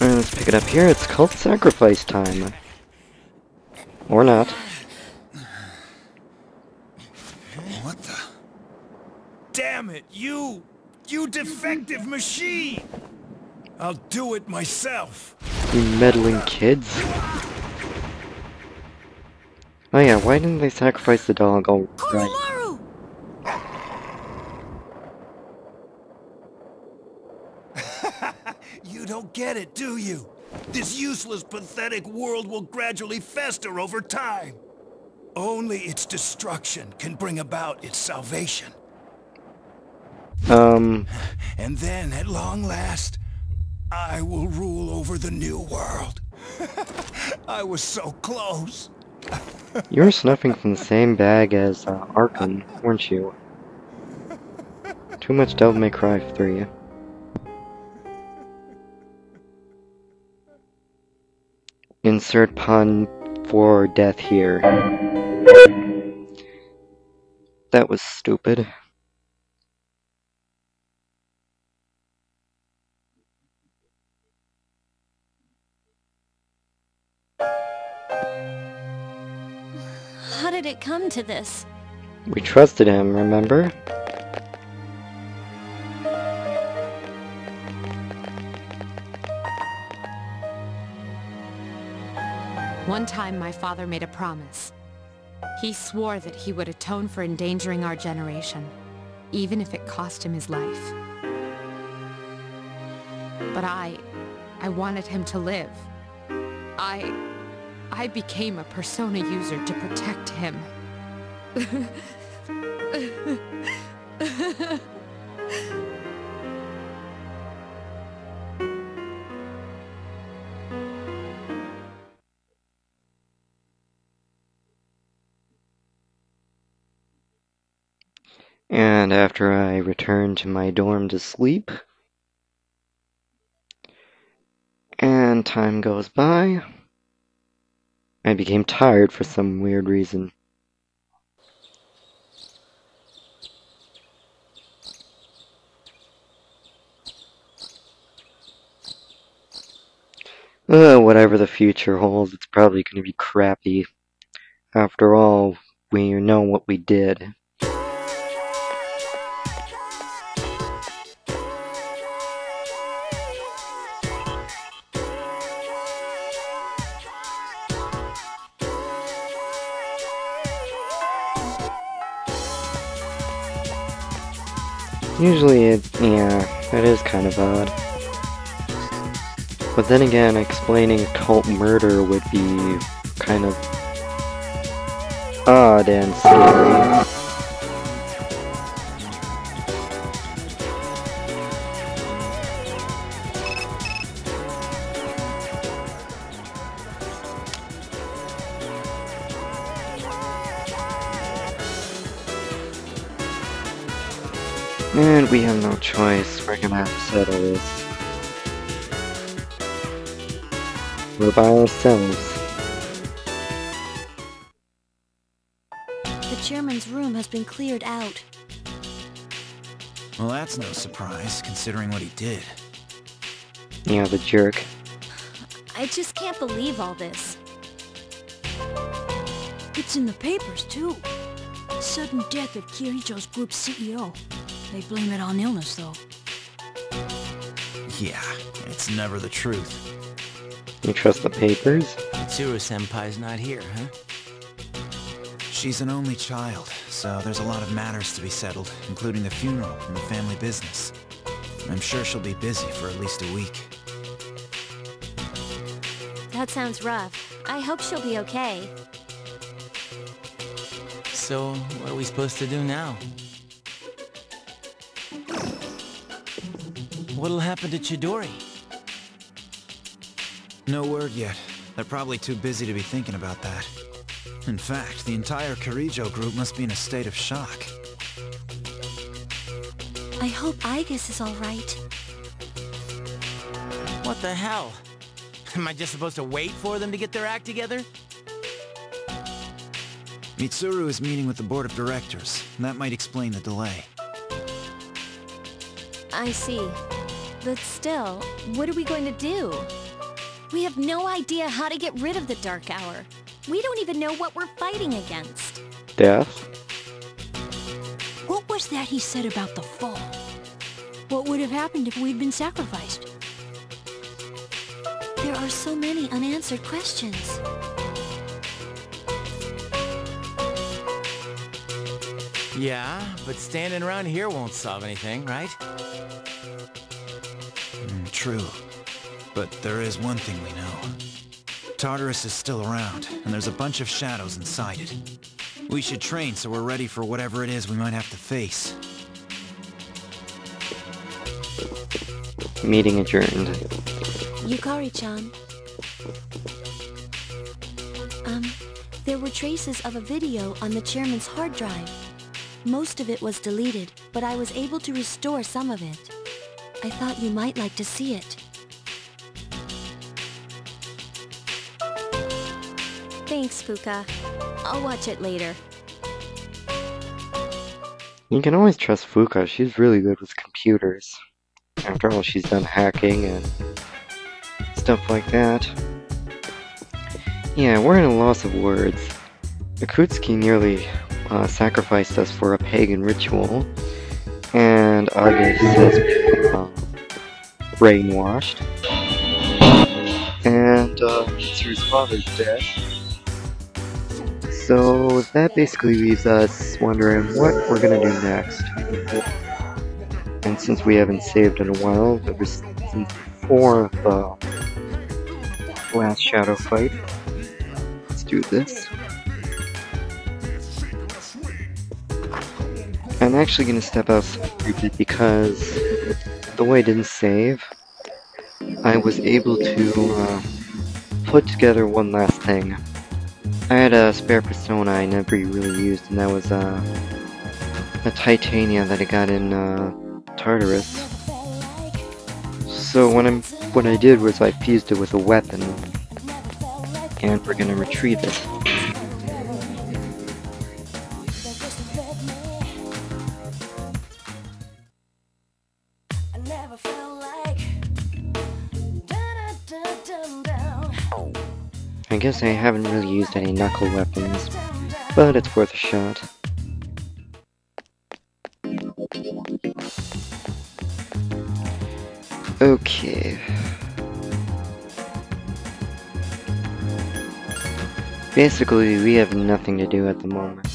And let's pick it up here. It's called sacrifice time. Or not. What the? Damn it, you defective machine! I'll do it myself. You meddling kids. Oh yeah, why didn't they sacrifice the dog already? You don't get it, do you? This useless, pathetic world will gradually fester over time. Only its destruction can bring about its salvation. And then, at long last, I will rule over the new world. I was so close. You were snuffing from the same bag as Arkham, weren't you? Too much Devil May Cry 3. Insert pun for death here. That was stupid. How did it come to this? We trusted him, remember? One time my father made a promise. He swore that he would atone for endangering our generation, even if it cost him his life. But I wanted him to live. I became a persona user to protect him. And after I returned to my dorm to sleep, and time goes by, I became tired for some weird reason. Whatever the future holds, it's probably going to be crappy. After all, we know what we did. Usually yeah, that is kind of odd. But then again, explaining cult murder would be kind of odd and scary. And we have no choice, we're gonna have to settle this. We're by ourselves. The chairman's room has been cleared out. Well, that's no surprise, considering what he did. Yeah, the jerk. I just can't believe all this. It's in the papers, too. Sudden death of Kirijo's group CEO. They blame it on illness, though. Yeah, it's never the truth. You trust the papers? Mitsuru-senpai's not here, huh? She's an only child, so there's a lot of matters to be settled, including the funeral and the family business. I'm sure she'll be busy for at least a week. That sounds rough. I hope she'll be okay. So, what are we supposed to do now? What'll happen to Chidori? No word yet. They're probably too busy to be thinking about that. In fact, the entire Kirijo group must be in a state of shock. I hope Igus is all right. What the hell? Am I just supposed to wait for them to get their act together? Mitsuru is meeting with the board of directors. That might explain the delay. I see. But still, what are we going to do? We have no idea how to get rid of the Dark Hour. We don't even know what we're fighting against. Death? What was that he said about the fall? What would have happened if we'd been sacrificed? There are so many unanswered questions. Yeah, but standing around here won't solve anything, right? True. But there is one thing we know. Tartarus is still around, and there's a bunch of shadows inside it. We should train so we're ready for whatever it is we might have to face. Meeting adjourned. Yukari-chan. There were traces of a video on the chairman's hard drive. Most of it was deleted, but I was able to restore some of it. I thought you might like to see it. Thanks, Fuka. I'll watch it later. You can always trust Fuka, she's really good with computers. After all, she's done hacking and stuff like that. Yeah, we're in a loss of words. Ikutski nearly sacrificed us for a pagan ritual, and August says brainwashed, and through his father's death. So that basically leaves us wondering what we're gonna do next. And since we haven't saved in a while, ever since before the last shadow fight, let's do this. I'm actually gonna step outside a bit because though I didn't save, I was able to put together one last thing. I had a spare persona I never really used, and that was a titania that I got in Tartarus. So what I did was I fused it with a weapon, and we're gonna retrieve it. I guess I haven't really used any knuckle weapons, but it's worth a shot. Okay. Basically, we have nothing to do at the moment.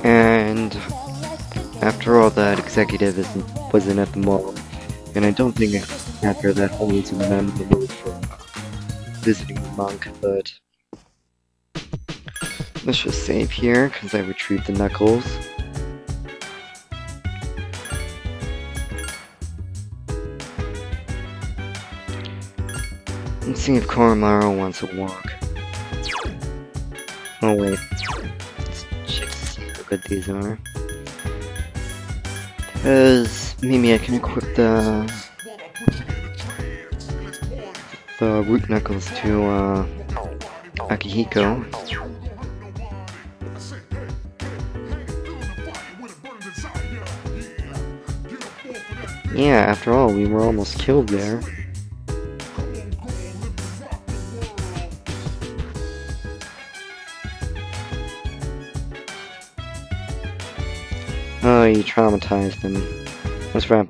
And after all, that executive wasn't at the mall, and I don't think after that whole incident I'm in the mood for visiting the monk, but let's just save here, because I retrieved the knuckles. Let's see if Koromaru wants a walk. Oh wait, let's check to see how good these are. Because maybe I can equip the root knuckles to Akihiko. Yeah, after all, we were almost killed there. Oh, you traumatized him. Let's wrap